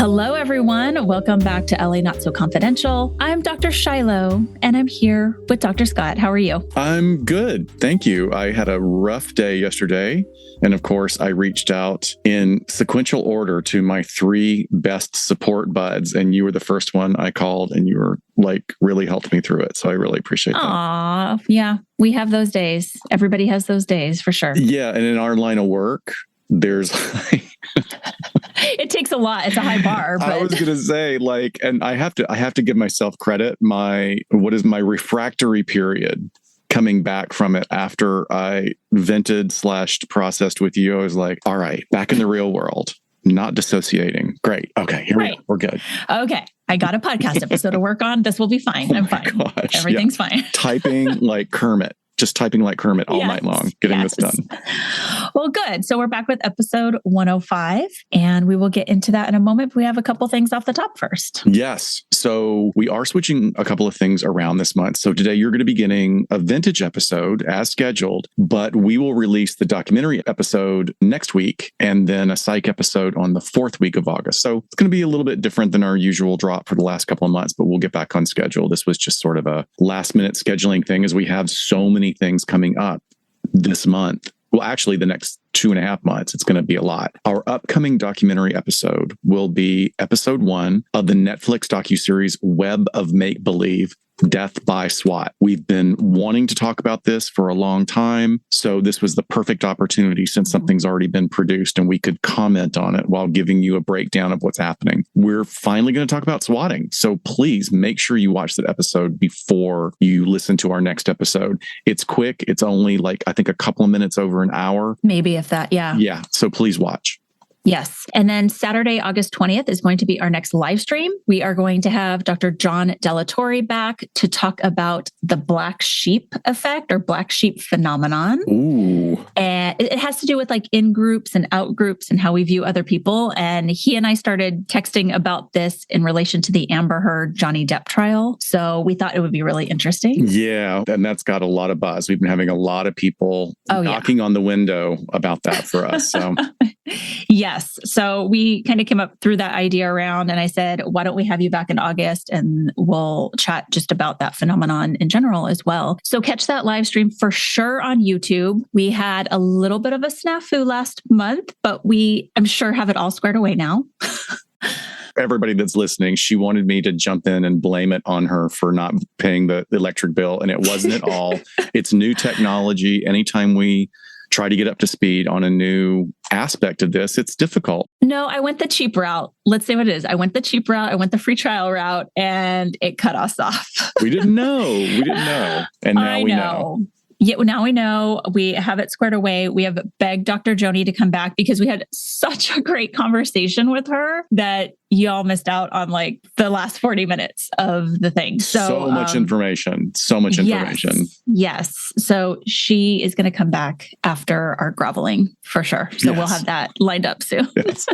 Hello, everyone. Welcome back to LA Not So Confidential. I'm Dr. Shiloh, and I'm here with Dr. Scott. How are you? I'm good. Thank you. I had a rough day yesterday. And of course, I reached out in sequential order to my 3 best support buds. And you were the first one I called, and you were really helped me through it. So I really appreciate that. Aw, yeah. We have those days. Everybody has those days for sure. Yeah. And in our line of work, there's it takes a lot. It's a high bar. But... I was going to say and I have to give myself credit. What is my refractory period coming back from it after I vented / processed with you? I was like, all right, back in the real world, not dissociating. Great. Okay. Here we go. We're good. Okay. I got a podcast episode to work on. This will be fine. I'm fine. Gosh, everything's fine. Typing like Kermit. Just typing like Kermit all night long, getting this done. Well, good. So we're back with episode 105, and we will get into that in a moment. But we have a couple things off the top first. Yes. So we are switching a couple of things around this month. So today you're going to be getting a vintage episode as scheduled, but we will release the documentary episode next week and then a psych episode on the 4th week of August. So it's going to be a little bit different than our usual drop for the last couple of months, but we'll get back on schedule. This was just sort of a last minute scheduling thing as we have so many things coming up this month. Well, actually, the next 2.5 months, it's going to be a lot. Our upcoming documentary episode will be episode 1 of the Netflix docuseries Web of Make-Believe, Death by SWAT. We've been wanting to talk about this for a long time. So this was the perfect opportunity since something's already been produced and we could comment on it while giving you a breakdown of what's happening. We're finally going to talk about swatting. So please make sure you watch that episode before you listen to our next episode. It's quick. It's only I think a couple of minutes over an hour. Maybe if that, yeah. Yeah. So please watch. Yes. And then Saturday, August 20th is going to be our next live stream. We are going to have Dr. John Delatorre back to talk about the black sheep effect or black sheep phenomenon. Ooh. And it has to do with in groups and out groups and how we view other people. And he and I started texting about this in relation to the Amber Heard Johnny Depp trial. So we thought it would be really interesting. Yeah. And that's got a lot of buzz. We've been having a lot of people knocking on the window about that for us. So Yes. So we kind of came up through that idea around, and I said, why don't we have you back in August and we'll chat just about that phenomenon in general as well. So catch that live stream for sure on YouTube. We had a little bit of a snafu last month, but I'm sure have it all squared away now. Everybody that's listening, she wanted me to jump in and blame it on her for not paying the electric bill. And it wasn't at all. It's new technology. Anytime we try to get up to speed on a new aspect of this, it's difficult. No, I went the cheap route. Let's say what it is. I went the cheap route. I went the free trial route, and it cut us off. We didn't know. And now we know. Yeah, now we know. We have it squared away. We have begged Dr. Joni to come back because we had such a great conversation with her that y'all missed out on the last 40 minutes of the thing. So much information. So much information. Yes. So she is going to come back after our groveling for sure. So we'll have that lined up soon. Yes.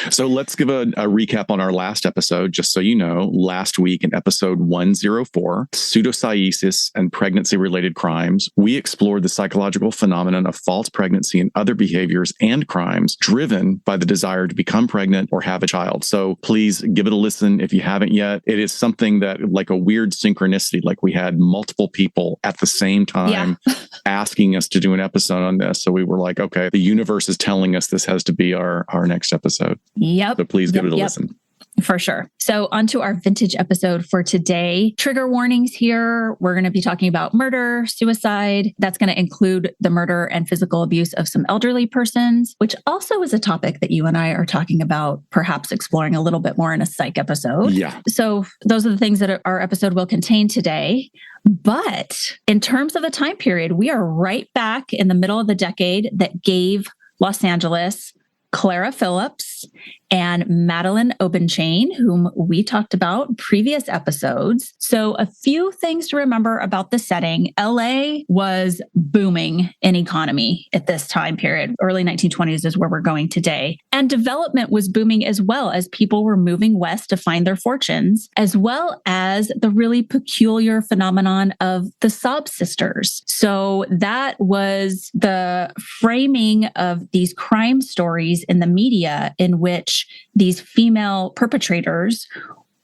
So let's give a recap on our last episode. Just so you know, last week in episode 104, pseudocyesis and pregnancy-related crimes, we explored the psychological phenomenon of false pregnancy and other behaviors and crimes driven by the desire to become pregnant or have a child. So please give it a listen if you haven't yet. It is something that a weird synchronicity, we had multiple people at the same time asking us to do an episode on this. So we were like, okay, the universe is telling us this has to be our next episode. Yep. So please give it a listen. For sure. So onto our vintage episode for today. Trigger warnings here. We're going to be talking about murder, suicide. That's going to include the murder and physical abuse of some elderly persons, which also is a topic that you and I are talking about, perhaps exploring a little bit more in a psych episode. Yeah. So those are the things that our episode will contain today. But in terms of the time period, we are right back in the middle of the decade that gave Los Angeles Clara Phillips and Madeline Obenchain, whom we talked about in previous episodes. So a few things to remember about the setting. LA was booming in economy at this time period. Early 1920s is where we're going today. And development was booming as well as people were moving west to find their fortunes, as well as the really peculiar phenomenon of the sob sisters. So that was the framing of these crime stories in the media in which which these female perpetrators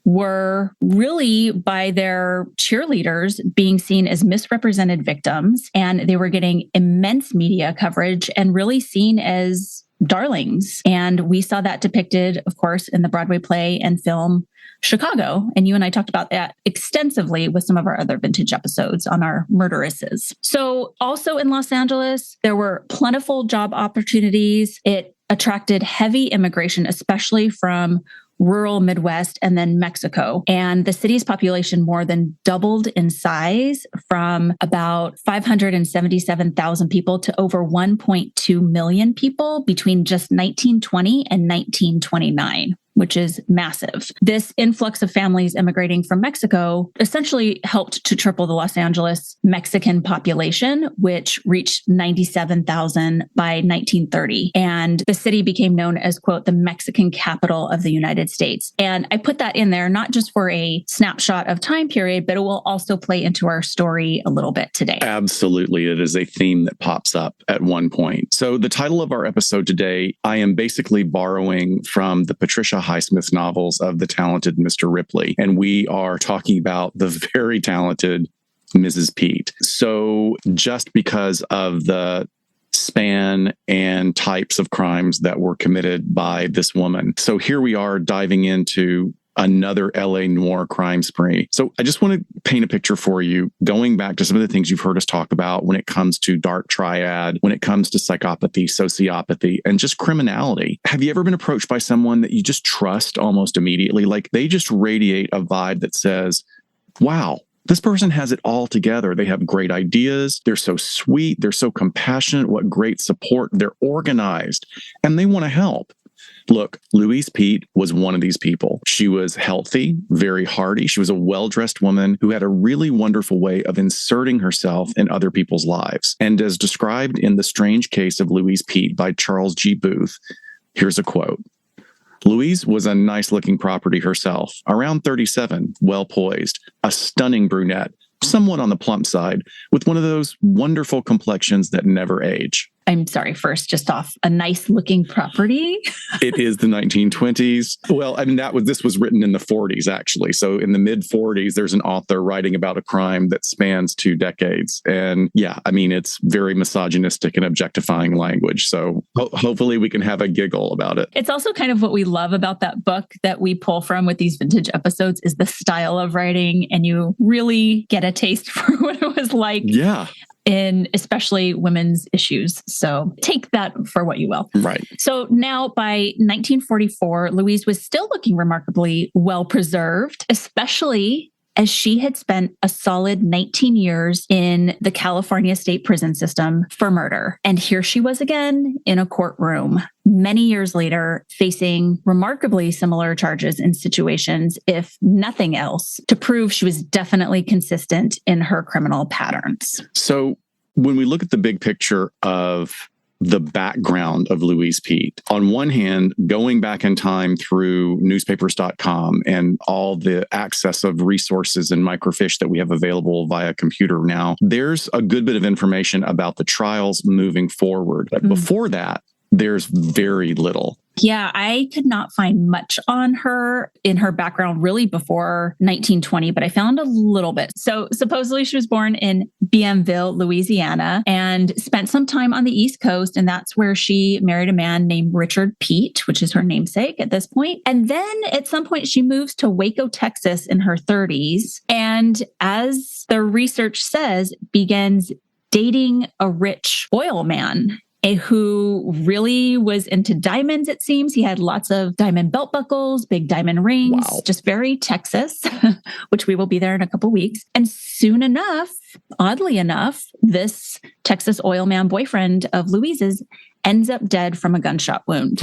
were really, by their cheerleaders, being seen as misrepresented victims, and they were getting immense media coverage and really seen as darlings. And we saw that depicted, of course, in the Broadway play and film Chicago. And you and I talked about that extensively with some of our other vintage episodes on our murderesses. So also in Los Angeles, there were plentiful job opportunities. It attracted heavy immigration, especially from rural Midwest and then Mexico. And the city's population more than doubled in size from about 577,000 people to over 1.2 million people between just 1920 and 1929. Which is massive. This influx of families immigrating from Mexico essentially helped to triple the Los Angeles Mexican population, which reached 97,000 by 1930. And the city became known as, quote, the Mexican capital of the United States. And I put that in there, not just for a snapshot of time period, but it will also play into our story a little bit today. Absolutely. It is a theme that pops up at one point. So the title of our episode today, I am basically borrowing from the Patricia Highsmith's novels of the talented Mr. Ripley. And we are talking about the very talented Mrs. Peete. So just because of the span and types of crimes that were committed by this woman. So here we are diving into another LA noir crime spree. So I just want to paint a picture for you, going back to some of the things you've heard us talk about when it comes to dark triad, when it comes to psychopathy, sociopathy, and just criminality. Have you ever been approached by someone that you just trust almost immediately? Like they just radiate a vibe that says, wow, this person has it all together. They have great ideas. They're so sweet. They're so compassionate. What great support. They're organized and they want to help. Look, Louise Peete was one of these people. She was healthy, very hearty. She was a well-dressed woman who had a really wonderful way of inserting herself in other people's lives. And as described in The Strange Case of Louise Peete by Charles G. Booth, here's a quote. Louise was a nice-looking property herself, around 37, well-poised, a stunning brunette, somewhat on the plump side, with one of those wonderful complexions that never age. I'm sorry, first, just off, a nice looking property. It is the 1920s. Well, I mean, this was written in the 40s, actually. So in the mid 40s, there's an author writing about a crime that spans 2 decades. And yeah, I mean, it's very misogynistic and objectifying language. So hopefully we can have a giggle about it. It's also kind of what we love about that book that we pull from with these vintage episodes is the style of writing. And you really get a taste for what it was like. Yeah. In especially women's issues. So take that for what you will. Right. So now by 1944, Louise was still looking remarkably well preserved, especially as she had spent a solid 19 years in the California state prison system for murder. And here she was again in a courtroom many years later, facing remarkably similar charges and situations, if nothing else, to prove she was definitely consistent in her criminal patterns. So when we look at the big picture of the background of Louise Peete, on one hand, going back in time through newspapers.com and all the access of resources and microfiche that we have available via computer now, there's a good bit of information about the trials moving forward. But before that, there's very little. Yeah, I could not find much on her in her background really before 1920, but I found a little bit. So supposedly she was born in Bienville, Louisiana, and spent some time on the East Coast. And that's where she married a man named Richard Peete, which is her namesake at this point. And then at some point she moves to Waco, Texas in her 30s. And as the research says, begins dating a rich oil man who really was into diamonds, it seems. He had lots of diamond belt buckles, big diamond rings, just very Texas, which we will be there in a couple of weeks. And soon enough, oddly enough, this Texas oil man boyfriend of Louise's ends up dead from a gunshot wound.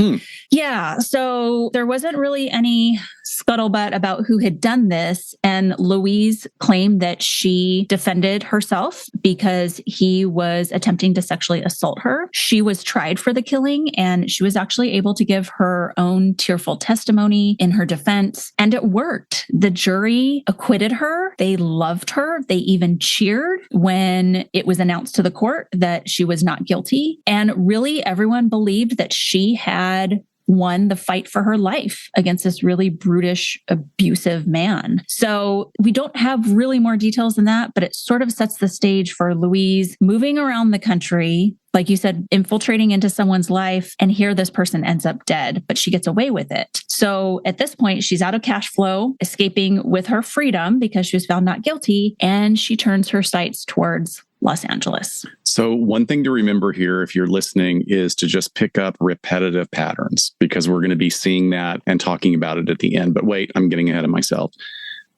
Yeah, so there wasn't really any scuttlebutt about who had done this. And Louise claimed that she defended herself because he was attempting to sexually assault her. She was tried for the killing, and she was actually able to give her own tearful testimony in her defense. And it worked. The jury acquitted her. They loved her. They even cheered when it was announced to the court that she was not guilty. And really, everyone believed that she had won the fight for her life against this really brutish, abusive man. So we don't have really more details than that, but it sort of sets the stage for Louise moving around the country, like you said, infiltrating into someone's life, and here this person ends up dead, but she gets away with it. So at this point, she's out of cash flow, escaping with her freedom because she was found not guilty, and she turns her sights towards Los Angeles. So one thing to remember here, if you're listening, is to just pick up repetitive patterns, because we're going to be seeing that and talking about it at the end. But wait, I'm getting ahead of myself.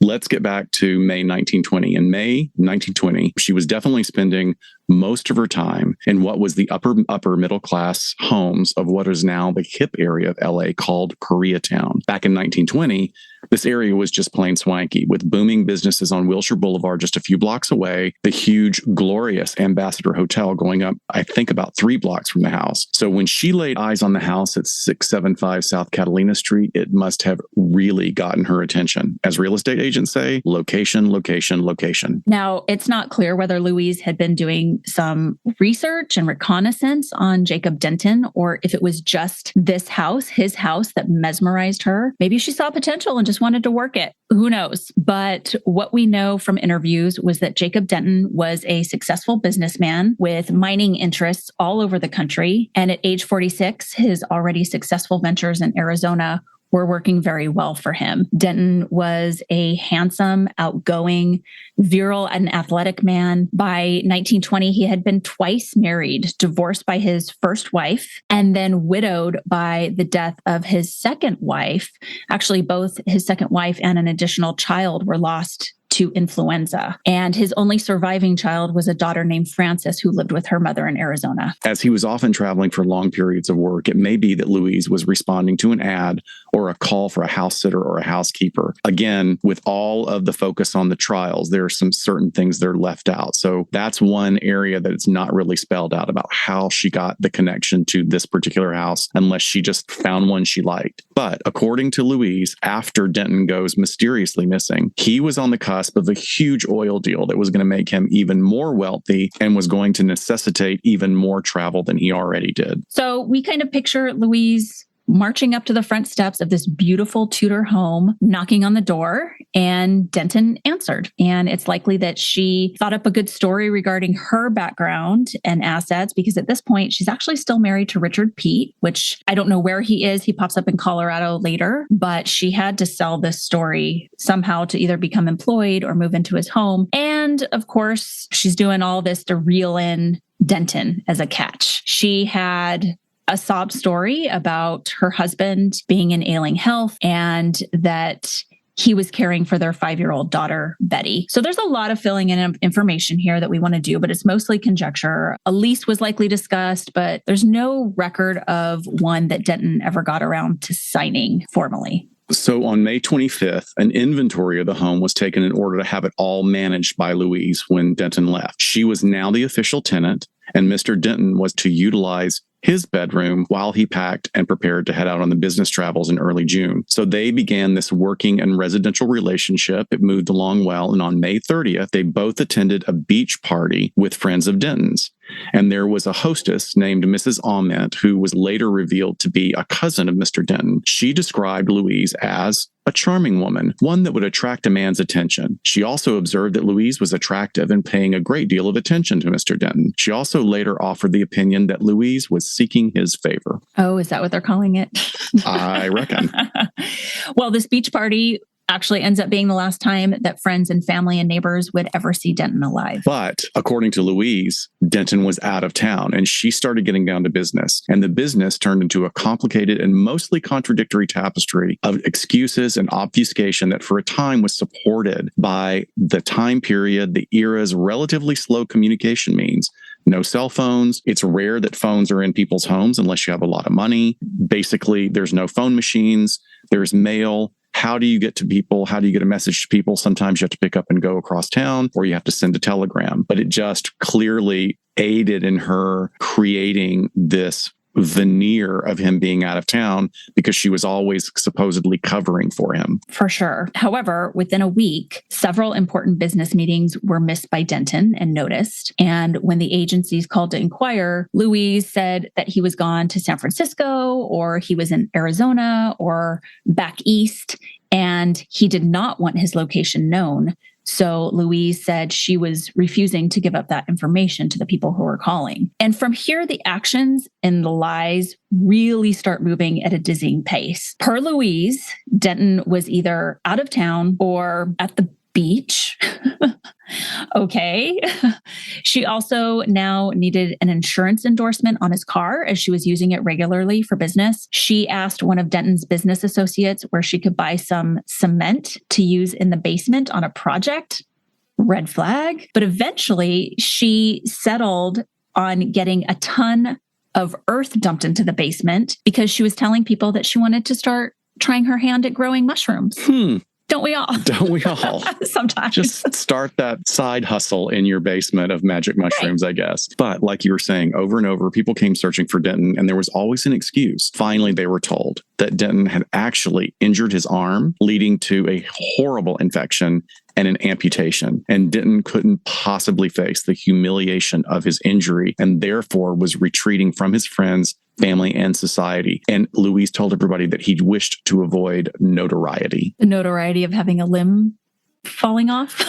Let's get back to May 1920. In May 1920, she was definitely spending most of her time in what was the upper middle class homes of what is now the hip area of LA called Koreatown. Back in 1920, this area was just plain swanky, with booming businesses on Wilshire Boulevard just a few blocks away, the huge, glorious Ambassador Hotel going up, I think, about 3 blocks from the house. So when she laid eyes on the house at 675 South Catalina Street, it must have really gotten her attention. As real estate agents say, location, location, location. Now, it's not clear whether Louise had been doing some research and reconnaissance on Jacob Denton, or if it was just this house, his house, that mesmerized her. Maybe she saw potential and just wanted to work it. Who knows? But what we know from interviews was that Jacob Denton was a successful businessman with mining interests all over the country. And at age 46, his already successful ventures in Arizona were working very well for him. Denton was a handsome, outgoing, virile, and athletic man. By 1920, he had been twice married, divorced by his first wife, and then widowed by the death of his second wife. Actually, both his second wife and an additional child were lost to influenza. And his only surviving child was a daughter named Frances, who lived with her mother in Arizona. As he was often traveling for long periods of work, it may be that Louise was responding to an ad or a call for a house sitter or a housekeeper. Again, with all of the focus on the trials, there are some certain things that are left out. So that's one area that it's not really spelled out about how she got the connection to this particular house, unless she just found one she liked. But according to Louise, after Denton goes mysteriously missing, he was on the cusp of a huge oil deal that was going to make him even more wealthy and was going to necessitate even more travel than he already did. So we kind of picture Louise marching up to the front steps of this beautiful Tudor home, knocking on the door, and Denton answered. And it's likely that she thought up a good story regarding her background and assets, because at this point, she's actually still married to Richard Peete, which I don't know where he is. He pops up in Colorado later, but she had to sell this story somehow to either become employed or move into his home. And of course, she's doing all this to reel in Denton as a catch. She had a sob story about her husband being in ailing health and that he was caring for their 5-year-old daughter, Betty. So there's a lot of filling in information here that we want to do, but it's mostly conjecture. A lease was likely discussed, but there's no record of one that Denton ever got around to signing formally. So on May 25th, an inventory of the home was taken in order to have it all managed by Louise when Denton left. She was now the official tenant, and Mr. Denton was to utilize his bedroom while he packed and prepared to head out on the business travels in early June. So they began this working and residential relationship. It moved along well. And on May 30th, they both attended a beach party with friends of Denton's. And there was a hostess named Mrs. Ament, who was later revealed to be a cousin of Mr. Denton. She described Louise as a charming woman, one that would attract a man's attention. She also observed that Louise was attractive and paying a great deal of attention to Mr. Denton. She also later offered the opinion that Louise was seeking his favor. Oh, is that what they're calling it? I reckon. Well, this beach party actually ends up being the last time that friends and family and neighbors would ever see Denton alive. But according to Louise, Denton was out of town and she started getting down to business. And the business turned into a complicated and mostly contradictory tapestry of excuses and obfuscation that for a time was supported by the time period, the era's relatively slow communication means. No cell phones. It's rare that phones are in people's homes unless you have a lot of money. Basically, there's no phone machines. There's mail. How do you get to people? How do you get a message to people? Sometimes you have to pick up and go across town, or you have to send a telegram. But it just clearly aided in her creating this veneer of him being out of town because she was always supposedly covering for him. For sure. However, within a week, several important business meetings were missed by Denton and noticed. And when the agencies called to inquire, Louise said that he was gone to San Francisco, or he was in Arizona, or back east, and he did not want his location known. So Louise said she was refusing to give up that information to the people who were calling. And from here, the actions and the lies really start moving at a dizzying pace. Per Louise, Denton was either out of town or at the beach. Okay. She also now needed an insurance endorsement on his car as she was using it regularly for business. She asked one of Denton's business associates where she could buy some cement to use in the basement on a project. Red flag. But eventually she settled on getting a ton of earth dumped into the basement because she was telling people that she wanted to start trying her hand at growing mushrooms. Don't we all? Don't we all? Sometimes. Just start that side hustle in your basement of magic mushrooms, right. I guess. But like you were saying, over and over, people came searching for Denton, and there was always an excuse. Finally, they were told that Denton had actually injured his arm, leading to a horrible infection and an amputation. And Denton couldn't possibly face the humiliation of his injury, and therefore was retreating from his friends, family, and society. And Louise told everybody that he wished to avoid notoriety. The notoriety of having a limb falling off?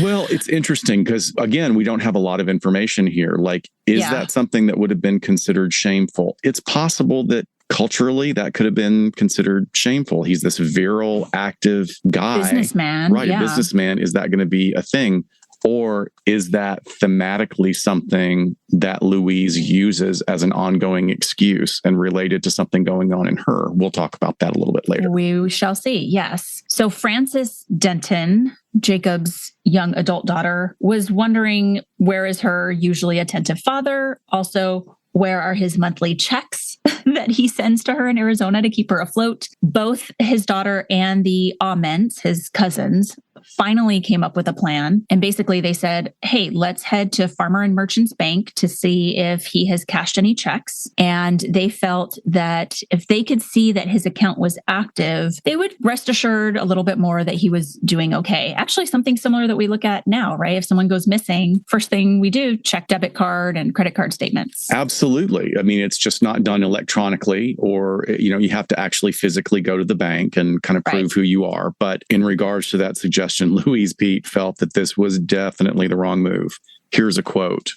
Well, it's interesting because, again, we don't have a lot of information here. Like, is that something that would have been considered shameful? It's possible that culturally that could have been considered shameful. He's this virile, active guy. Businessman. Right, a businessman. Is that going to be a thing? Or is that thematically something that Louise uses as an ongoing excuse and related to something going on in her? We'll talk about that a little bit later. We shall see, yes. So Frances Denton, Jacob's young adult daughter, was wondering where is her usually attentive father? Also, where are his monthly checks that he sends to her in Arizona to keep her afloat? Both his daughter and the Aments, his cousins, finally came up with a plan. And basically they said, hey, let's head to Farmer and Merchants Bank to see if he has cashed any checks. And they felt that if they could see that his account was active, they would rest assured a little bit more that he was doing okay. Actually, something similar that we look at now, right? If someone goes missing, first thing we do, check debit card and credit card statements. Absolutely. I mean, it's just not done electronically, or, you have to actually physically go to the bank and kind of prove who you are. But in regards to that suggestion, Louise Peete felt that this was definitely the wrong move. Here's a quote.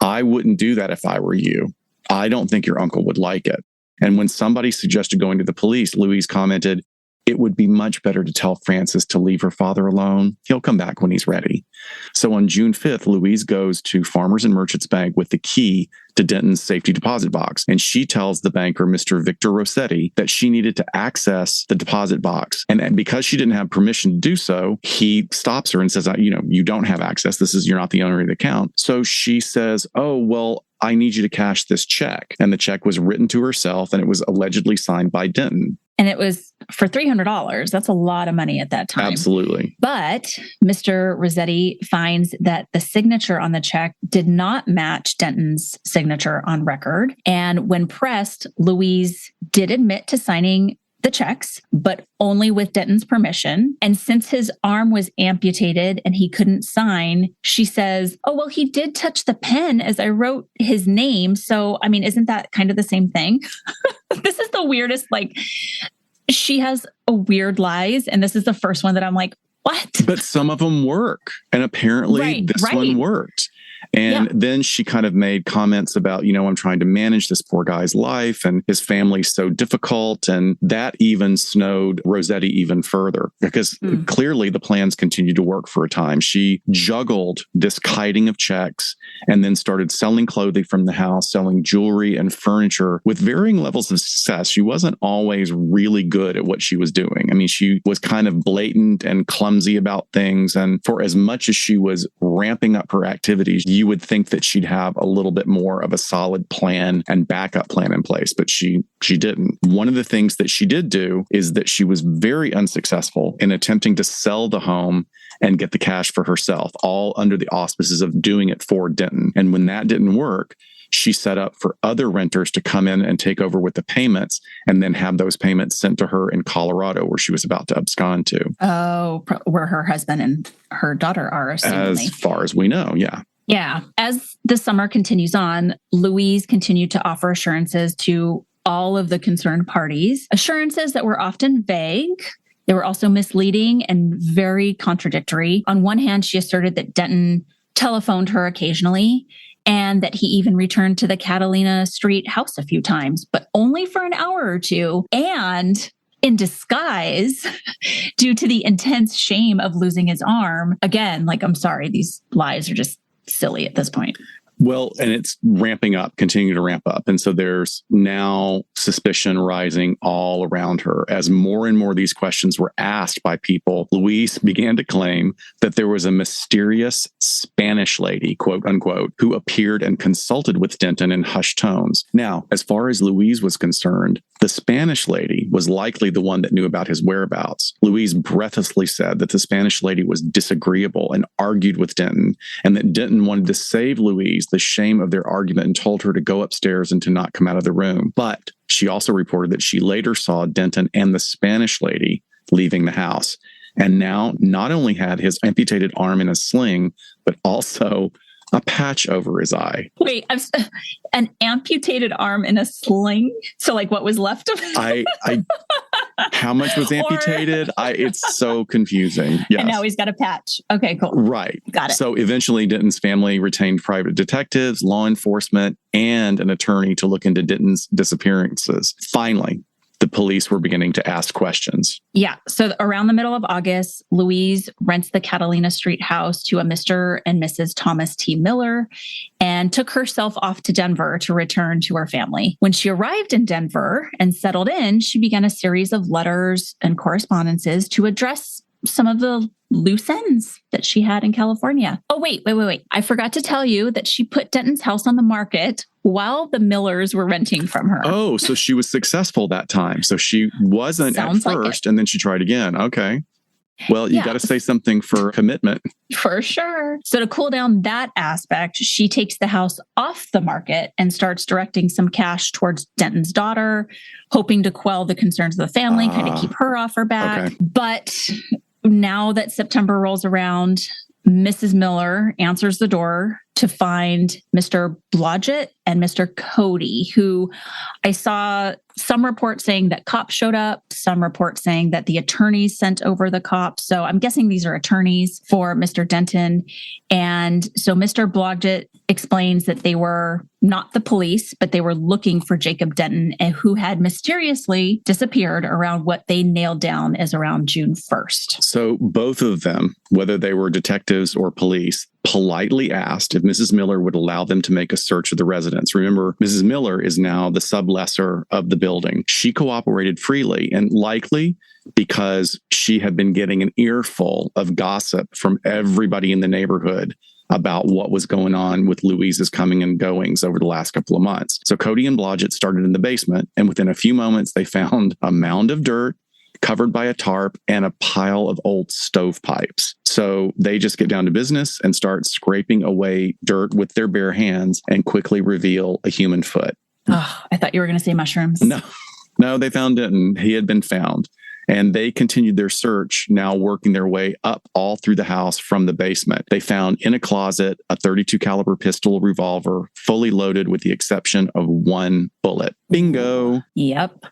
"I wouldn't do that if I were you. I don't think your uncle would like it." And when somebody suggested going to the police, Louise commented, "It would be much better to tell Frances to leave her father alone. He'll come back when he's ready." So on June 5th, Louise goes to Farmers and Merchants Bank with the key to Denton's safety deposit box. And she tells the banker, Mr. Victor Rossetti, that she needed to access the deposit box. And because she didn't have permission to do so, he stops her and says, you don't have access. You're not the owner of the account. So she says, "Oh, well, I need you to cash this check." And the check was written to herself, and it was allegedly signed by Denton. And it was for $300. That's a lot of money at that time. Absolutely. But Mr. Rossetti finds that the signature on the check did not match Denton's signature on record. And when pressed, Louise did admit to signing the checks, but only with Denton's permission. And since his arm was amputated and he couldn't sign, she says, "Oh, well, he did touch the pen as I wrote his name. So, I mean, isn't that kind of the same thing?" This is the weirdest, she has a weird lies. And this is the first one that I'm like, what? But some of them work. And apparently this one worked. And then she kind of made comments about, I'm trying to manage this poor guy's life and his family's so difficult. And that even snowed Rossetti even further because clearly the plans continued to work for a time. She juggled this kiting of checks and then started selling clothing from the house, selling jewelry and furniture with varying levels of success. She wasn't always really good at what she was doing. I mean, she was kind of blatant and clumsy about things. And for as much as she was ramping up her activities, you you would think that she'd have a little bit more of a solid plan and backup plan in place, but she didn't. One of the things that she did do is that she was very unsuccessful in attempting to sell the home and get the cash for herself, all under the auspices of doing it for Denton. And when that didn't work, she set up for other renters to come in and take over with the payments and then have those payments sent to her in Colorado, where she was about to abscond to. Oh, where her husband and her daughter are, assumedly. As far as we know, yeah. Yeah. As the summer continues on, Louise continued to offer assurances to all of the concerned parties, assurances that were often vague. They were also misleading and very contradictory. On one hand, she asserted that Denton telephoned her occasionally and that he even returned to the Catalina Street house a few times, but only for an hour or two, and in disguise due to the intense shame of losing his arm. Again, I'm sorry, these lies are just silly at this point. Well, and it's ramping up, continuing to ramp up. And so there's now suspicion rising all around her. As more and more of these questions were asked by people, Louise began to claim that there was a mysterious Spanish lady, quote unquote, who appeared and consulted with Denton in hushed tones. Now, as far as Louise was concerned, the Spanish lady was likely the one that knew about his whereabouts. Louise breathlessly said that the Spanish lady was disagreeable and argued with Denton, and that Denton wanted to save Louise the shame of their argument and told her to go upstairs and to not come out of the room. But she also reported that she later saw Denton and the Spanish lady leaving the house, and now not only had his amputated arm in a sling, but also a patch over his eye. Wait, an amputated arm in a sling? So what was left of it? How much was amputated? It's so confusing. Yes. And now he's got a patch. Okay, cool. Right. Got it. So eventually Denton's family retained private detectives, law enforcement, and an attorney to look into Denton's disappearances. Finally, the police were beginning to ask questions. Yeah. So around the middle of August, Louise rents the Catalina Street house to a Mr. and Mrs. Thomas T. Miller and took herself off to Denver to return to her family. When she arrived in Denver and settled in, she began a series of letters and correspondences to address some of the loose ends that she had in California. Oh, wait. I forgot to tell you that she put Denton's house on the market while the Millers were renting from her. Oh, so she was successful that time. So she wasn't Sounds at first, and then she tried again. Okay. Well, you got to say something for commitment. For sure. So to cool down that aspect, she takes the house off the market and starts directing some cash towards Denton's daughter, hoping to quell the concerns of the family, kind of keep her off her back. Okay. But now that September rolls around, Mrs. Miller answers the door to find Mr. Blodgett and Mr. Cody, who I saw some reports saying that cops showed up, some reports saying that the attorneys sent over the cops. So I'm guessing these are attorneys for Mr. Denton. And so Mr. Blodgett explains that they were not the police, but they were looking for Jacob Denton, who had mysteriously disappeared around what they nailed down as around June 1st. So both of them, whether they were detectives or police, politely asked if Mrs. Miller would allow them to make a search of the residence. Remember, Mrs. Miller is now the sublessor of the building. She cooperated freely, and likely because she had been getting an earful of gossip from everybody in the neighborhood about what was going on with Louise's coming and goings over the last couple of months. So Cody and Blodgett started in the basement, and within a few moments, they found a mound of dirt covered by a tarp and a pile of old stovepipes. So they just get down to business and start scraping away dirt with their bare hands and quickly reveal a human foot. Oh, I thought you were going to say mushrooms. No, they found Denton. He had been found. And they continued their search, now working their way up all through the house from the basement. They found in a closet a .32 caliber pistol revolver, fully loaded with the exception of one bullet. Bingo. Yep.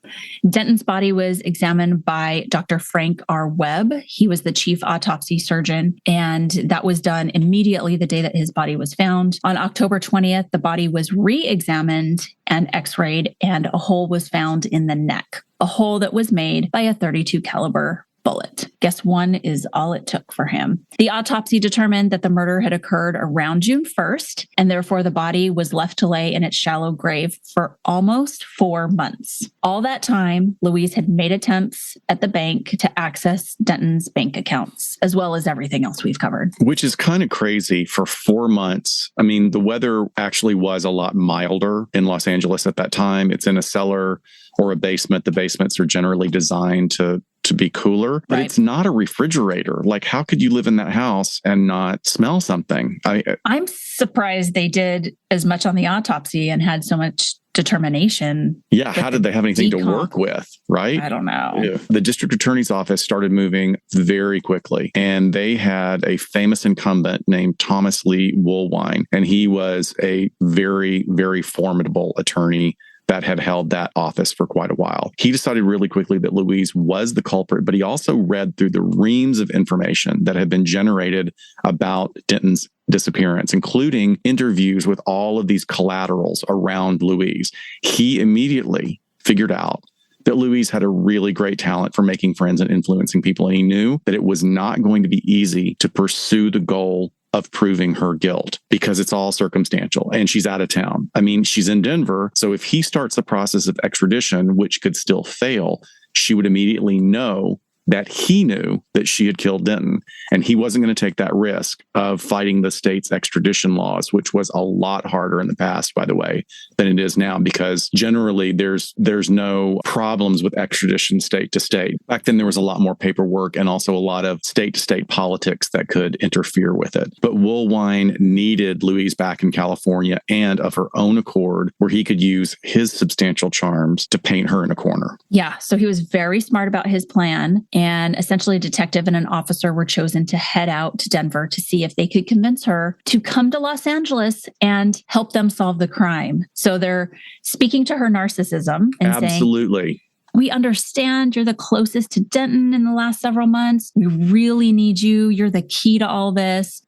Denton's body was examined by Dr. Frank R. Webb. He was the chief autopsy surgeon, and that was done immediately the day that his body was found. On October 20th, the body was re-examined and x-rayed, and a hole was found in the neck, a hole that was made by a .32 caliber bullet. Guess one is all it took for him. The autopsy determined that the murder had occurred around June 1st, and therefore the body was left to lay in its shallow grave for almost 4 months. All that time, Louise had made attempts at the bank to access Denton's bank accounts, as well as everything else we've covered. Which is kind of crazy for 4 months. I mean, the weather actually was a lot milder in Los Angeles at that time. It's in a cellar or a basement. The basements are generally designed to be cooler, but It's not a refrigerator. Like, how could you live in that house and not smell something? I'm surprised they did as much on the autopsy and had so much determination. Yeah, how did they have anything to work with, right? I don't know. Yeah. The district attorney's office started moving very quickly, and they had a famous incumbent named Thomas Lee Woolwine, and he was a very, very formidable attorney that had held that office for quite a while. He decided really quickly that Louise was the culprit, but he also read through the reams of information that had been generated about Denton's disappearance, including interviews with all of these collaterals around Louise. He immediately figured out that Louise had a really great talent for making friends and influencing people, and he knew that it was not going to be easy to pursue the goal of proving her guilt because it's all circumstantial and she's out of town. I mean, she's in Denver. So if he starts the process of extradition, which could still fail, she would immediately know that he knew that she had killed Denton, and he wasn't going to take that risk of fighting the state's extradition laws, which was a lot harder in the past, by the way, than it is now, because generally there's no problems with extradition state to state. Back then, there was a lot more paperwork and also a lot of state to state politics that could interfere with it. But Woolwine needed Louise back in California and of her own accord, where he could use his substantial charms to paint her in a corner. Yeah, so he was very smart about his plan. And essentially, a detective and an officer were chosen to head out to Denver to see if they could convince her to come to Los Angeles and help them solve the crime. So they're speaking to her narcissism and Absolutely. saying, we understand you're the closest to Denton in the last several months. We really need you. You're the key to all this.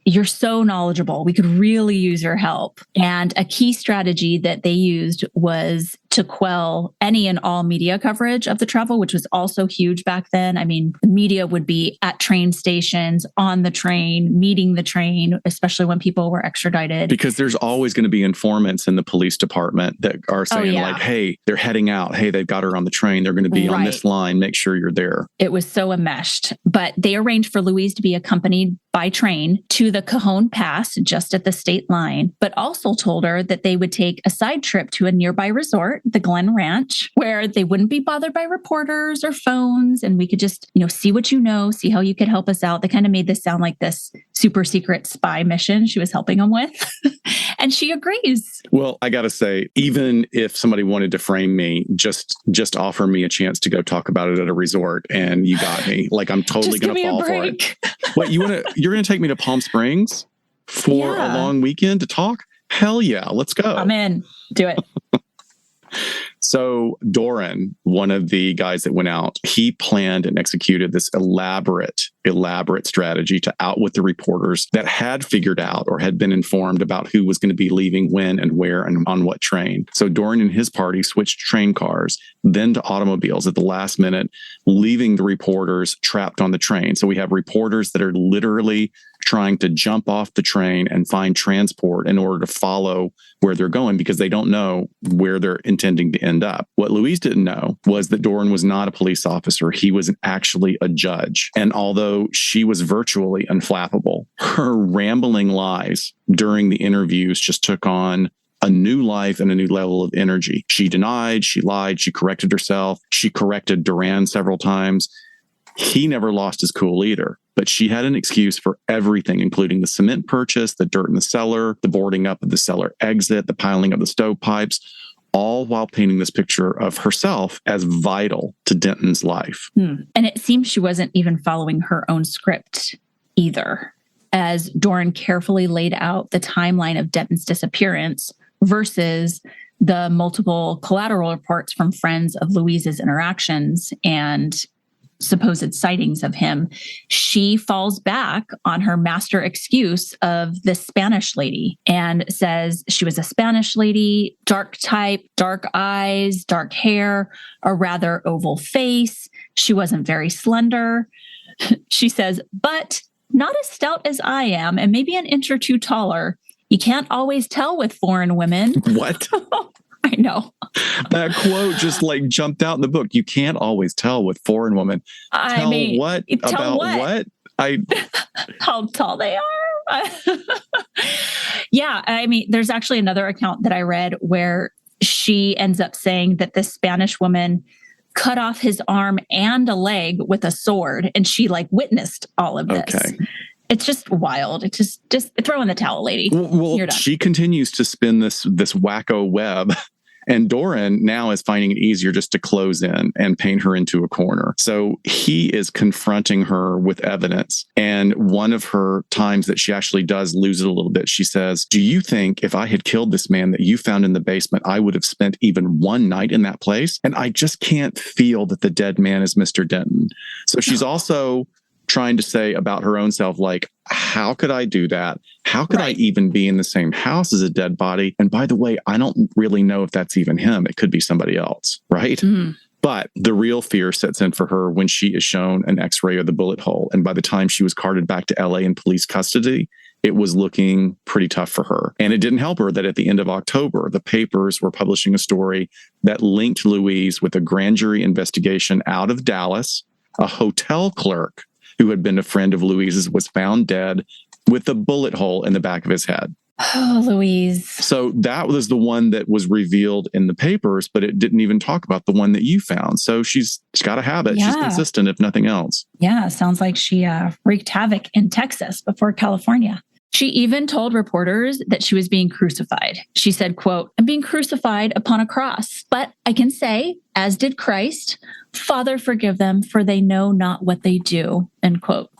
You're so knowledgeable. We could really use your help. And a key strategy that they used was to quell any and all media coverage of the travel, which was also huge back then. I mean, the media would be at train stations, on the train, meeting the train, especially when people were extradited. Because there's always going to be informants in the police department that are saying like, hey, they're heading out. Hey, they've got her on the train. They're going to be on this line. Make sure you're there. It was so enmeshed. But they arranged for Louise to be accompanied by train to the Cajon Pass, just at the state line, but also told her that they would take a side trip to a nearby resort, the Glen Ranch, where they wouldn't be bothered by reporters or phones. And we could just, see what see how you could help us out. They kind of made this sound like this super secret spy mission she was helping them with. And she agrees. Well, I got to say, even if somebody wanted to frame me, just offer me a chance to go talk about it at a resort and you got me. Like, I'm totally going to fall for it. What, you're going to take me to Palm Springs for a long weekend to talk? Hell yeah, let's go. I'm in. Do it. So Doran, one of the guys that went out, he planned and executed this elaborate strategy to outwit the reporters that had figured out or had been informed about who was going to be leaving when and where and on what train. So Doran and his party switched train cars, then to automobiles at the last minute, leaving the reporters trapped on the train. So we have reporters that are literally trying to jump off the train and find transport in order to follow where they're going because they don't know where they're intending to end up. What Louise didn't know was that Doran was not a police officer. He was actually a judge. And although she was virtually unflappable, her rambling lies during the interviews just took on a new life and a new level of energy. She denied, she lied, she corrected herself. She corrected Duran several times. He never lost his cool either, but she had an excuse for everything, including the cement purchase, the dirt in the cellar, the boarding up of the cellar exit, the piling of the stovepipes, all while painting this picture of herself as vital to Denton's life. And it seems she wasn't even following her own script either, as Doran carefully laid out the timeline of Denton's disappearance versus the multiple collateral reports from friends of Louise's interactions. And supposed sightings of him, she falls back on her master excuse of the Spanish lady and says she was a Spanish lady, dark type, dark eyes, dark hair, a rather oval face. She wasn't very slender. She says, but not as stout as I am, and maybe an inch or two taller. You can't always tell with foreign women. What? I know. That quote just like jumped out in the book. You can't always tell with foreign women. Tell what? How tall they are? Yeah. I mean, there's actually another account that I read where she ends up saying that this Spanish woman cut off his arm and a leg with a sword, and she like witnessed all of this. Okay. It's just wild. It's just throw in the towel, lady. Well, You're done. She continues to spin this wacko web. And Doran now is finding it easier just to close in and paint her into a corner. So he is confronting her with evidence. And one of her times that she actually does lose it a little bit, she says, do you think if I had killed this man that you found in the basement, I would have spent even one night in that place? And I just can't feel that the dead man is Mr. Denton. So she's also trying to say about her own self, like, how could I do that? How could I even be in the same house as a dead body? And by the way, I don't really know if that's even him. It could be somebody else, right? Mm-hmm. But the real fear sets in for her when she is shown an x-ray of the bullet hole. And by the time she was carted back to LA in police custody, it was looking pretty tough for her. And it didn't help her that at the end of October, the papers were publishing a story that linked Louise with a grand jury investigation out of Dallas. A hotel clerk who had been a friend of Louise's was found dead with a bullet hole in the back of his head. Oh, Louise. So that was the one that was revealed in the papers, but it didn't even talk about the one that you found. So she's got a habit. Yeah. She's consistent, if nothing else. Yeah, sounds like she wreaked havoc in Texas before California. She even told reporters that she was being crucified. She said, quote, I'm being crucified upon a cross, but I can say, as did Christ, Father, forgive them, for they know not what they do, end quote.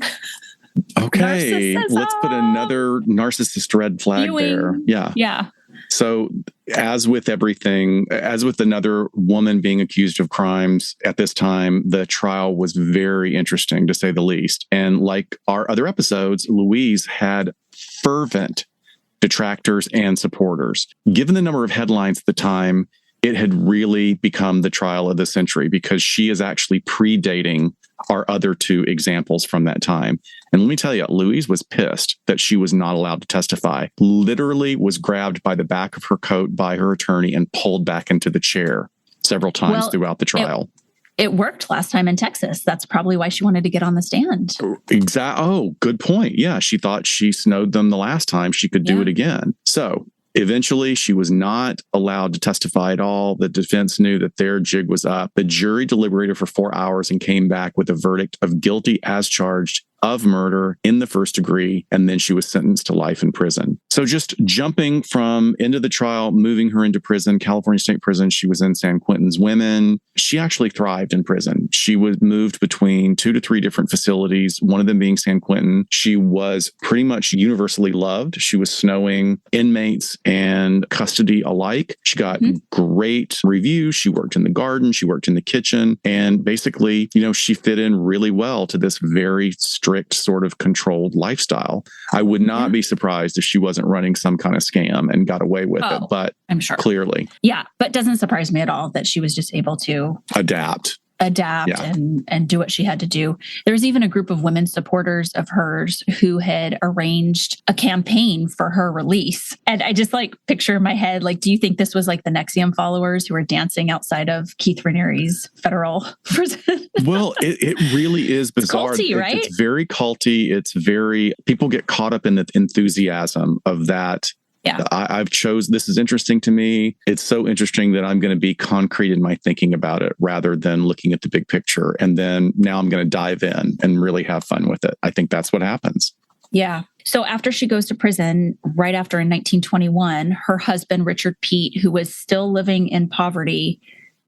Okay, let's put another narcissist red flag there. Yeah. So as with everything, as with another woman being accused of crimes at this time, the trial was very interesting, to say the least. And like our other episodes, Louise had fervent detractors and supporters. Given the number of headlines at the time, it had really become the trial of the century because she is actually predating our other two examples from that time. And let me tell you, Louise was pissed that she was not allowed to testify, literally was grabbed by the back of her coat by her attorney and pulled back into the chair several times throughout the trial. It worked last time in Texas. That's probably why she wanted to get on the stand. Exactly. Oh, good point. Yeah, she thought she snowed them the last time. She could do it again. So eventually, she was not allowed to testify at all. The defense knew that their jig was up. The jury deliberated for 4 hours and came back with a verdict of guilty as charged of murder in the first degree, and then she was sentenced to life in prison. So just jumping from into the trial, moving her into prison, California State Prison, she was in San Quentin's Women. She actually thrived in prison. She was moved between 2 to 3 different facilities, one of them being San Quentin. She was pretty much universally loved. She was snowing inmates and custody alike. She got great reviews. She worked in the garden. She worked in the kitchen. And basically, she fit in really well to this very strict sort of controlled lifestyle. I would not be surprised if she wasn't running some kind of scam and got away with it, but I'm sure clearly. Yeah, but doesn't surprise me at all that she was just able to adapt and do what she had to do. There was even a group of women supporters of hers who had arranged a campaign for her release. And I just picture in my head, do you think this was the NXIVM followers who were dancing outside of Keith Raniere's federal prison? Well, it really is bizarre. It's culty, right? It's very culty. People get caught up in the enthusiasm of that. Yeah. This is interesting to me. It's so interesting that I'm going to be concrete in my thinking about it rather than looking at the big picture. And then now I'm going to dive in and really have fun with it. I think that's what happens. Yeah. So after she goes to prison, right after in 1921, her husband, Richard Peete, who was still living in poverty,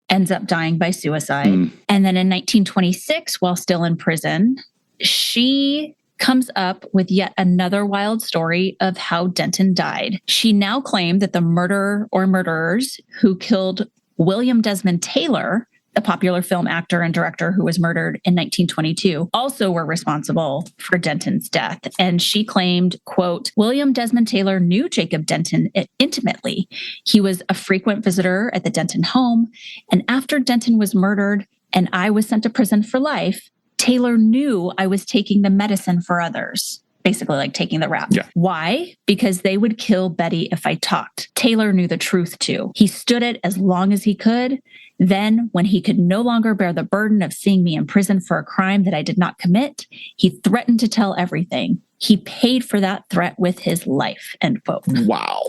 ends up dying by suicide. And then in 1926, while still in prison, she comes up with yet another wild story of how Denton died. She now claimed that the murderer or murderers who killed William Desmond Taylor the popular film actor and director who was murdered in 1922, also were responsible for Denton's death. And she claimed, quote, William Desmond Taylor knew Jacob Denton intimately. He was a frequent visitor at the Denton home. And after Denton was murdered and I was sent to prison for life, Taylor knew I was taking the medicine for others. Basically like taking the rap. Yeah. Why? Because they would kill Betty if I talked. Taylor knew the truth too. He stood it as long as he could. Then, when he could no longer bear the burden of seeing me in prison for a crime that I did not commit, he threatened to tell everything. He paid for that threat with his life, end quote. Wow.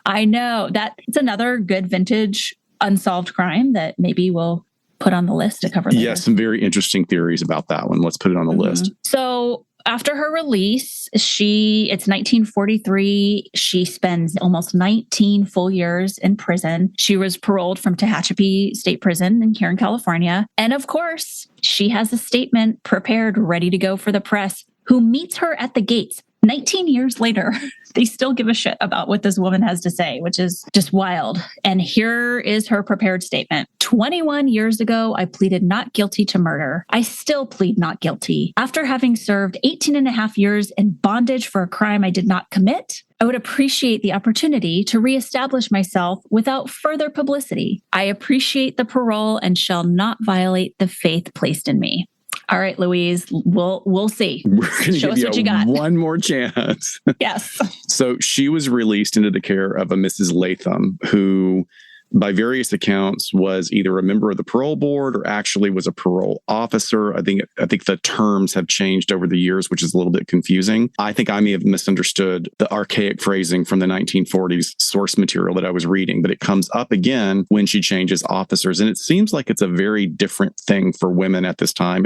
I know that it's another good vintage unsolved crime that maybe we'll put on the list to cover later. Yeah, some very interesting theories about that one. Let's put it on the list. So after her release, it's 1943. She spends almost 19 full years in prison. She was paroled from Tehachapi State Prison here in California. And of course, she has a statement prepared, ready to go for the press, who meets her at the gates. 19 years later, they still give a shit about what this woman has to say, which is just wild. And here is her prepared statement. 21 years ago, I pleaded not guilty to murder. I still plead not guilty. After having served 18 and a half years in bondage for a crime I did not commit, I would appreciate the opportunity to reestablish myself without further publicity. I appreciate the parole and shall not violate the faith placed in me. All right, Louise, we'll see. We're going to give what you got. One more chance. Yes. So she was released into the care of a Mrs. Latham, who, by various accounts, was either a member of the parole board or actually was a parole officer. I think the terms have changed over the years, which is a little bit confusing. I think I may have misunderstood the archaic phrasing from the 1940s source material that I was reading, but it comes up again when she changes officers. And it seems like it's a very different thing for women at this time.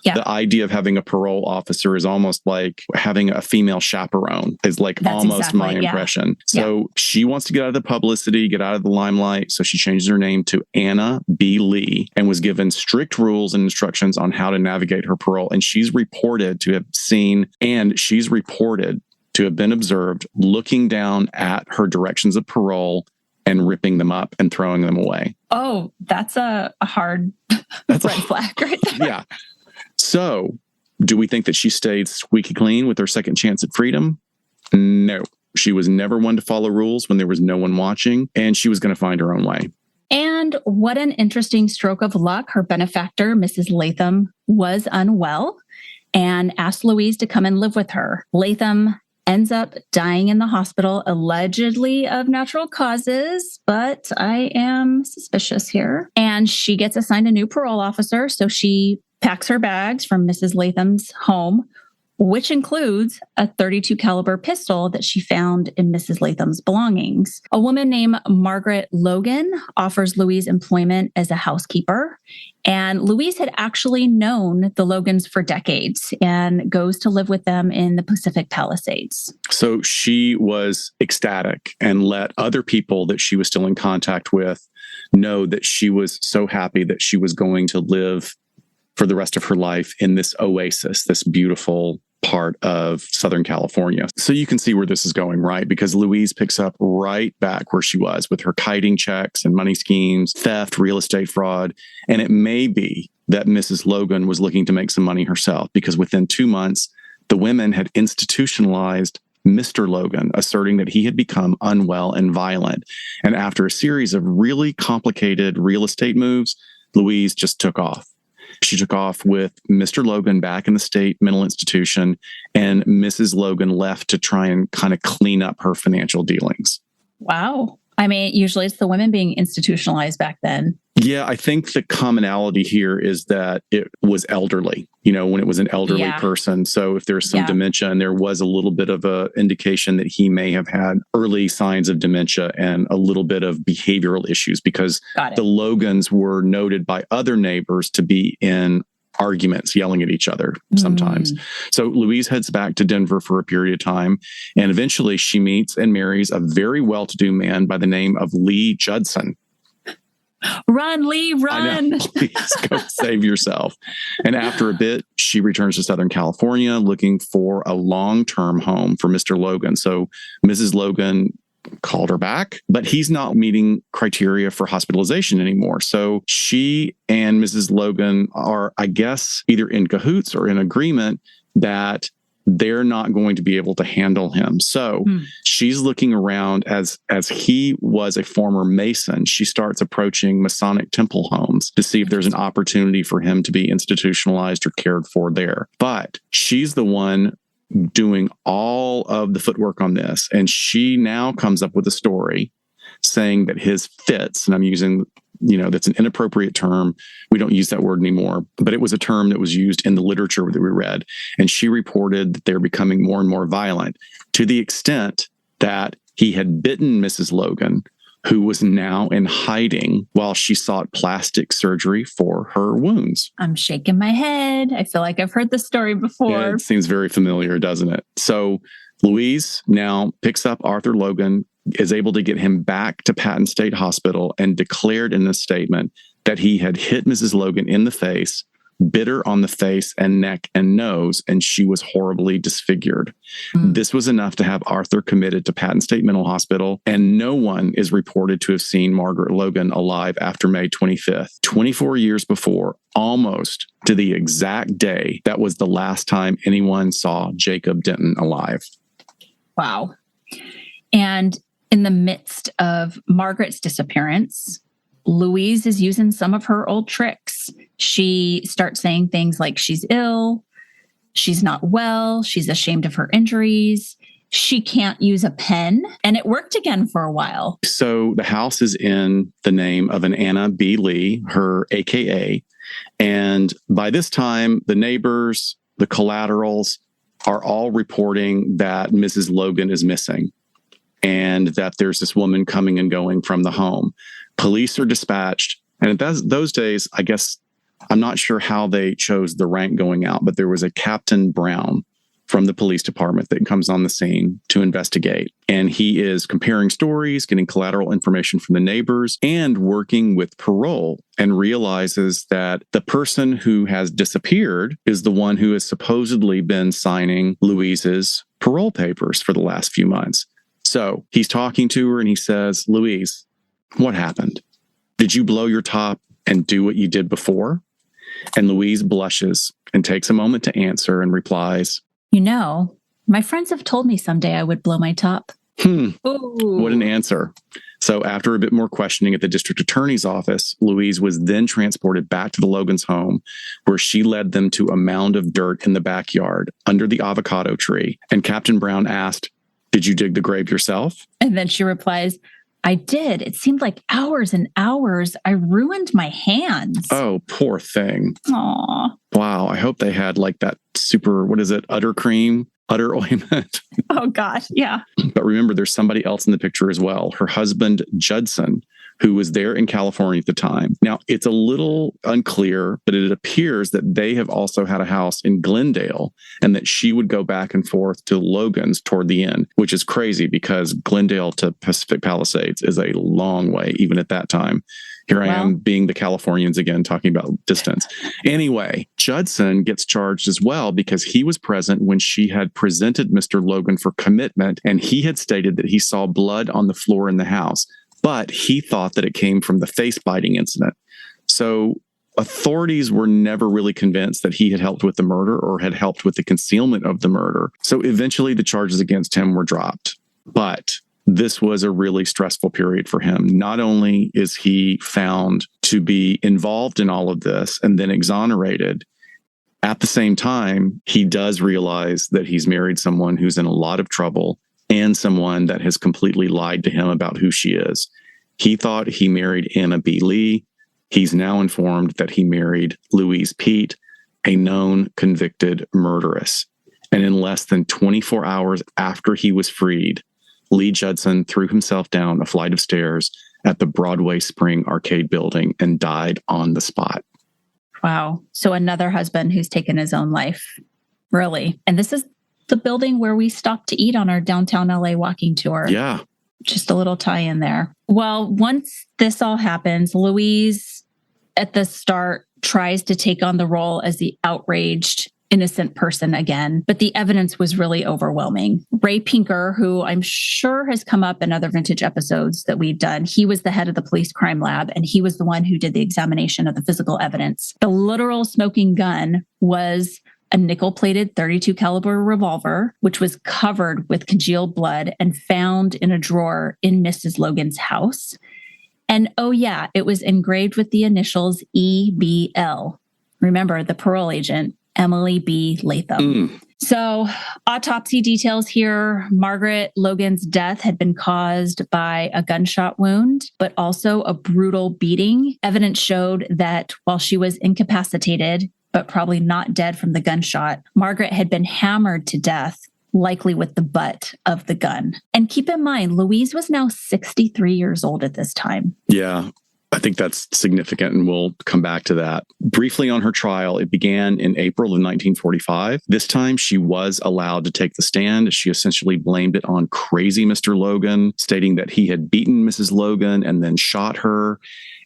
Yeah. The idea of having a parole officer is almost like having a female chaperone, is like That's almost exactly, my impression. Yeah. So she wants to get out of the publicity, get out of the limelight. So she changes her name to Anna B. Lee and was given strict rules and instructions on how to navigate her parole. And she's reported to have been observed looking down at her directions of parole and ripping them up and throwing them away. Oh, that's a hard red flag right there. Yeah. So, do we think that she stayed squeaky clean with her second chance at freedom? No. She was never one to follow rules when there was no one watching, and she was going to find her own way. And what an interesting stroke of luck. Her benefactor, Mrs. Latham, was unwell and asked Louise to come and live with her. Latham ends up dying in the hospital, allegedly of natural causes, but I am suspicious here. And she gets assigned a new parole officer, so she packs her bags from Mrs. Latham's home, which includes a .32 caliber pistol that she found in Mrs. Latham's belongings. A woman named Margaret Logan offers Louise employment as a housekeeper. And Louise had actually known the Logans for decades and goes to live with them in the Pacific Palisades. So she was ecstatic and let other people that she was still in contact with know that she was so happy that she was going to live for the rest of her life in this oasis, this beautiful part of Southern California. So you can see where this is going, right? Because Louise picks up right back where she was with her kiting checks and money schemes, theft, real estate fraud. And it may be that Mrs. Logan was looking to make some money herself, because within 2 months, the women had institutionalized Mr. Logan, asserting that he had become unwell and violent. And after a series of really complicated real estate moves, Louise just took off. She took off with Mr. Logan back in the state mental institution, and Mrs. Logan left to try and kind of clean up her financial dealings. Wow. I mean, usually it's the women being institutionalized back then. Yeah, I think the commonality here is that it was elderly, when it was an elderly person. So if there's some dementia, and there was a little bit of an indication that he may have had early signs of dementia and a little bit of behavioral issues, because the Logans were noted by other neighbors to be in arguments, yelling at each other sometimes. So Louise heads back to Denver for a period of time, and eventually she meets and marries a very well-to-do man by the name of Lee Judson. Run, Lee, run. Please go save yourself. And after a bit, she returns to Southern California looking for a long-term home for Mr. Logan. So Mrs. Logan called her back, but he's not meeting criteria for hospitalization anymore. So she and Mrs. Logan are, I guess, either in cahoots or in agreement that they're not going to be able to handle him. So she's looking around as he was a former Mason. She starts approaching Masonic temple homes to see if there's an opportunity for him to be institutionalized or cared for there. But she's the one doing all of the footwork on this. And she now comes up with a story saying that his fits, and I'm using, that's an inappropriate term. We don't use that word anymore, but it was a term that was used in the literature that we read. And she reported that they're becoming more and more violent to the extent that he had bitten Mrs. Logan, who was now in hiding while she sought plastic surgery for her wounds. I'm shaking my head. I feel like I've heard this story before. Yeah, it seems very familiar, doesn't it? So Louise now picks up Arthur Logan, is able to get him back to Patton State Hospital, and declared in a statement that he had hit Mrs. Logan in the face, bit her on the face and neck and nose, and she was horribly disfigured. This was enough to have Arthur committed to Patton State Mental Hospital, and no one is reported to have seen Margaret Logan alive after May 25th. 24 years before, almost to the exact day, that was the last time anyone saw Jacob Denton alive. Wow. And in the midst of Margaret's disappearance, Louise is using some of her old tricks. She starts saying things like she's ill, she's not well, she's ashamed of her injuries, she can't use a pen, and it worked again for a while. So the house is in the name of an Anna B. Lee, her AKA, and by this time, the neighbors, the collaterals are all reporting that Mrs. Logan is missing and that there's this woman coming and going from the home. Police are dispatched. And at those days, I guess, I'm not sure how they chose the rank going out, but there was a Captain Brown from the police department that comes on the scene to investigate. And he is comparing stories, getting collateral information from the neighbors, and working with parole, and realizes that the person who has disappeared is the one who has supposedly been signing Louise's parole papers for the last few months. So he's talking to her and he says, "Louise, what happened? Did you blow your top and do what you did before?" And Louise blushes and takes a moment to answer and replies, My friends have told me someday I would blow my top. What an answer. So after a bit more questioning at the district attorney's office, Louise was then transported back to the Logan's home, where she led them to a mound of dirt in the backyard under the avocado tree. And Captain Brown asked, "Did you dig the grave yourself?" And then she replies, "I did. It seemed like hours and hours. I ruined my hands." Oh, poor thing. Aw. Wow. I hope they had like that super, udder cream, udder ointment. Oh, God. Yeah. But remember, there's somebody else in the picture as well. Her husband, Judson, who was there in California at the time. Now, it's a little unclear, but it appears that they have also had a house in Glendale and that she would go back and forth to Logan's toward the end, which is crazy because Glendale to Pacific Palisades is a long way, even at that time. Here I am being the Californians again, talking about distance. Anyway, Judson gets charged as well because he was present when she had presented Mr. Logan for commitment, and he had stated that he saw blood on the floor in the house, but he thought that it came from the face biting incident. So authorities were never really convinced that he had helped with the murder or had helped with the concealment of the murder. So eventually the charges against him were dropped. But this was a really stressful period for him. Not only is he found to be involved in all of this and then exonerated, at the same time, he does realize that he's married someone who's in a lot of trouble and someone that has completely lied to him about who she is. He thought he married Anna B. Lee. He's now informed that he married Louise Peete, a known convicted murderess. And in less than 24 hours after he was freed, Lee Judson threw himself down a flight of stairs at the Broadway Spring Arcade building and died on the spot. Wow. So another husband who's taken his own life. Really. And this is the building where we stopped to eat on our downtown LA walking tour. Yeah. Just a little tie in there. Well, once this all happens, Louise at the start tries to take on the role as the outraged innocent person again, but the evidence was really overwhelming. Ray Pinker, who I'm sure has come up in other vintage episodes that we've done, he was the head of the police crime lab, and he was the one who did the examination of the physical evidence. The literal smoking gun was a nickel-plated .32 caliber revolver, which was covered with congealed blood and found in a drawer in Mrs. Logan's house. And oh yeah, it was engraved with the initials EBL. Remember, the parole agent, Emily B. Latham. So autopsy details here. Margaret Logan's death had been caused by a gunshot wound, but also a brutal beating. Evidence showed that while she was incapacitated, but probably not dead from the gunshot, Margaret had been hammered to death, likely with the butt of the gun. And keep in mind, Louise was now 63 years old at this time. Yeah. I think that's significant, and we'll come back to that. Briefly on her trial, it began in April of 1945. This time, she was allowed to take the stand. She essentially blamed it on crazy Mr. Logan, stating that he had beaten Mrs. Logan and then shot her.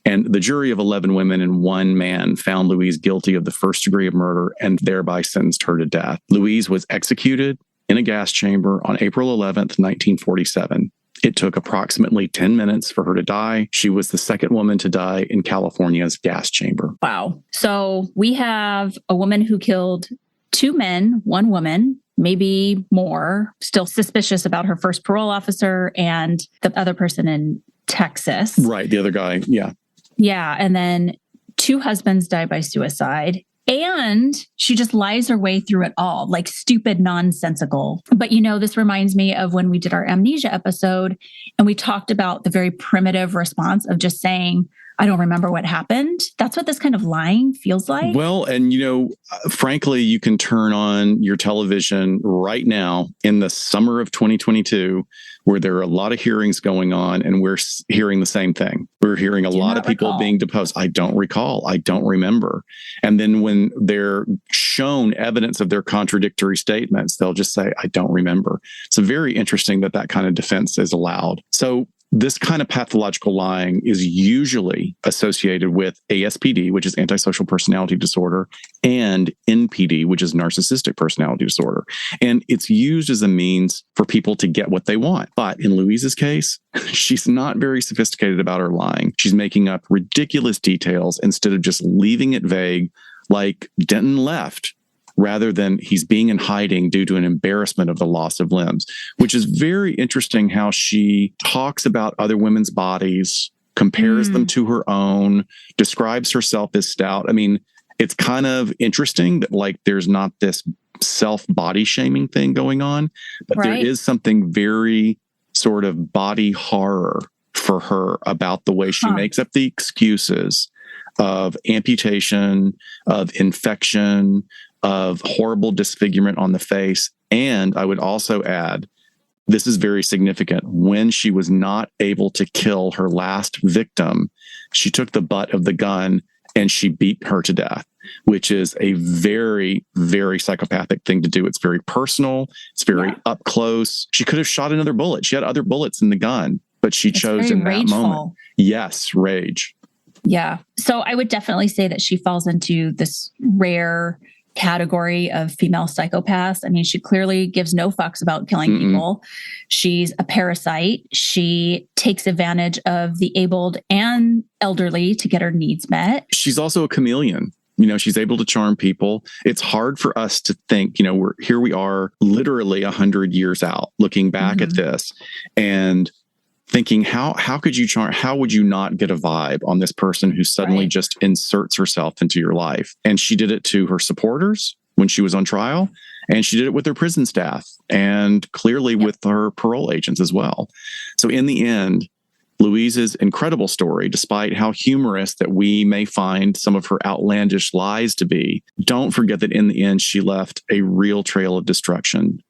And the jury of 11 women and one man found Louise guilty of the first degree of murder and thereby sentenced her to death. Louise was executed in a gas chamber on April 11th, 1947. It took approximately 10 minutes for her to die. She was the second woman to die in California's gas chamber. Wow. So we have a woman who killed 2 men, 1 woman, maybe more, still suspicious about her first parole officer and the other person in Texas. Right. The other guy. Yeah. Yeah. And then 2 husbands died by suicide. And she just lies her way through it all, like stupid, nonsensical. But, this reminds me of when we did our amnesia episode and we talked about the very primitive response of just saying, I don't remember what happened. That's what this kind of lying feels like. Well, and frankly, you can turn on your television right now in the summer of 2022, where there are a lot of hearings going on, and we're hearing the same thing. We're hearing a lot of people being deposed. I don't recall. I don't remember. And then when they're shown evidence of their contradictory statements, they'll just say, I don't remember. It's very interesting that kind of defense is allowed. So this kind of pathological lying is usually associated with ASPD, which is antisocial personality disorder, and NPD, which is narcissistic personality disorder. And it's used as a means for people to get what they want. But in Louise's case, she's not very sophisticated about her lying. She's making up ridiculous details instead of just leaving it vague, like Denton left, rather than he's being in hiding due to an embarrassment of the loss of limbs, which is very interesting how she talks about other women's bodies, compares them to her own, describes herself as stout. I mean, it's kind of interesting that there's not this self-body shaming thing going on, but There is something very sort of body horror for her about the way she makes up the excuses of amputation, of infection, of horrible disfigurement on the face. And I would also add, this is very significant. When she was not able to kill her last victim, she took the butt of the gun and she beat her to death, which is a very, very psychopathic thing to do. It's very personal. It's very up close. She could have shot another bullet. She had other bullets in the gun, but she chose in that moment. Yes, rage. Yeah. So I would definitely say that she falls into this rare category of female psychopaths. I mean, she clearly gives no fucks about killing people. She's a parasite. She takes advantage of the abled and elderly to get her needs met. She's also a chameleon. She's able to charm people. It's hard for us to think, we are literally 100 years out looking back at this and thinking, how could you charm? How would you not get a vibe on this person who suddenly just inserts herself into your life? And she did it to her supporters when she was on trial, and she did it with her prison staff, and clearly with her parole agents as well. So in the end, Louise's incredible story, despite how humorous that we may find some of her outlandish lies to be, don't forget that in the end, she left a real trail of destruction.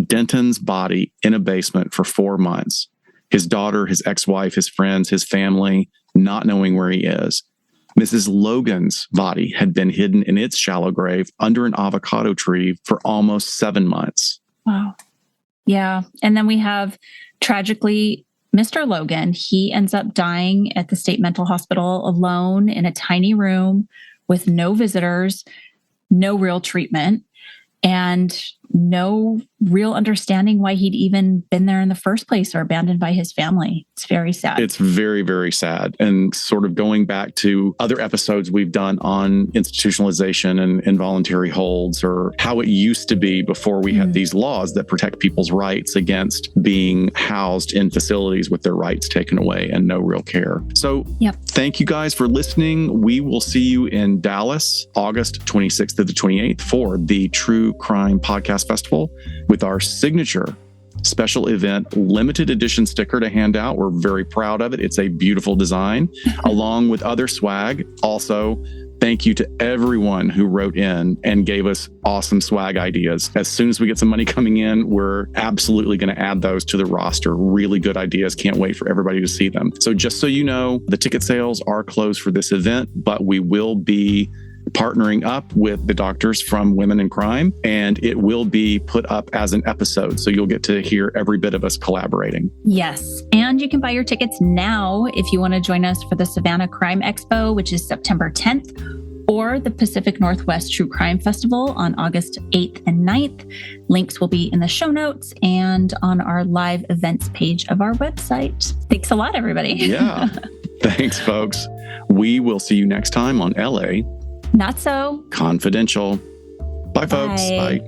Denton's body in a basement for 4 months. His daughter, his ex-wife, his friends, his family, not knowing where he is. Mrs. Logan's body had been hidden in its shallow grave under an avocado tree for almost 7 months. Wow. Yeah. And then we have, tragically, Mr. Logan. He ends up dying at the state mental hospital alone in a tiny room with no visitors, no real treatment. and no real understanding why he'd even been there in the first place or abandoned by his family. It's very sad. It's very, very sad. And sort of going back to other episodes we've done on institutionalization and involuntary holds, or how it used to be before we had these laws that protect people's rights against being housed in facilities with their rights taken away and no real care. So thank you guys for listening. We will see you in Dallas, August 26th to the 28th for the True Crime Podcast Festival with our signature special event limited edition sticker to hand out. We're very proud of it. It's a beautiful design along with other swag. Also, thank you to everyone who wrote in and gave us awesome swag ideas. As soon as we get some money coming in, we're absolutely going to add those to the roster. Really good ideas. Can't wait for everybody to see them. So just so you know, the ticket sales are closed for this event, but we will be partnering up with the doctors from Women in Crime, and it will be put up as an episode. So you'll get to hear every bit of us collaborating. Yes. And you can buy your tickets now if you want to join us for the Savannah Crime Expo, which is September 10th, or the Pacific Northwest True Crime Festival on August 8th and 9th. Links will be in the show notes and on our live events page of our website. Thanks a lot, everybody. Yeah. Thanks, folks. We will see you next time on LA Not So Confidential. Bye, folks. Bye.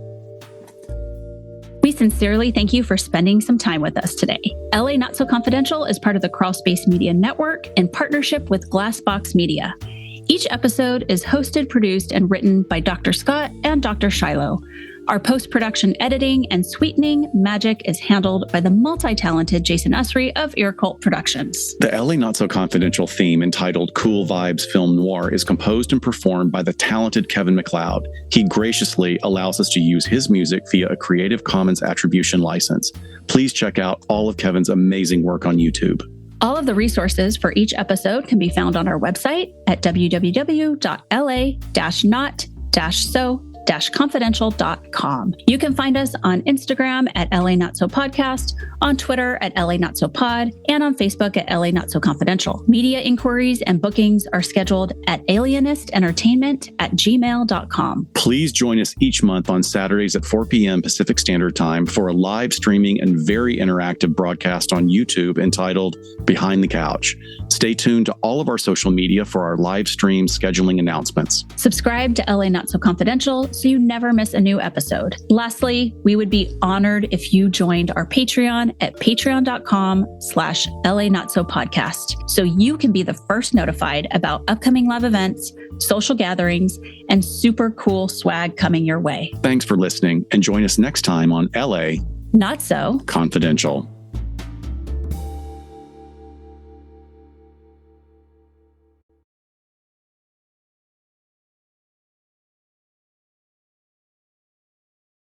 We sincerely thank you for spending some time with us today. LA Not So Confidential is part of the Crawl Space Media Network in partnership with Glassbox Media. Each episode is hosted, produced, and written by Dr. Scott and Dr. Shiloh. Our post-production editing and sweetening magic is handled by the multi-talented Jason Usry of Ear Cult Productions. The LA Not So Confidential theme entitled Cool Vibes Film Noir is composed and performed by the talented Kevin MacLeod. He graciously allows us to use his music via a Creative Commons Attribution license. Please check out all of Kevin's amazing work on YouTube. All of the resources for each episode can be found on our website at www.la-not-so-confidential.com. You can find us on Instagram at LA Not So Podcast, on Twitter at LA Not So Pod, and on Facebook at LA Not So Confidential. Media inquiries and bookings are scheduled at alienistentertainment@gmail.com. Please join us each month on Saturdays at 4 p.m. Pacific Standard Time for a live streaming and very interactive broadcast on YouTube entitled Behind the Couch. Stay tuned to all of our social media for our live stream scheduling announcements. Subscribe to LA Not So Confidential so you never miss a new episode. Lastly, we would be honored if you joined our Patreon at patreon.com/LA Not So Podcast, so you can be the first notified about upcoming live events, social gatherings, and super cool swag coming your way. Thanks for listening, and join us next time on LA Not So Confidential.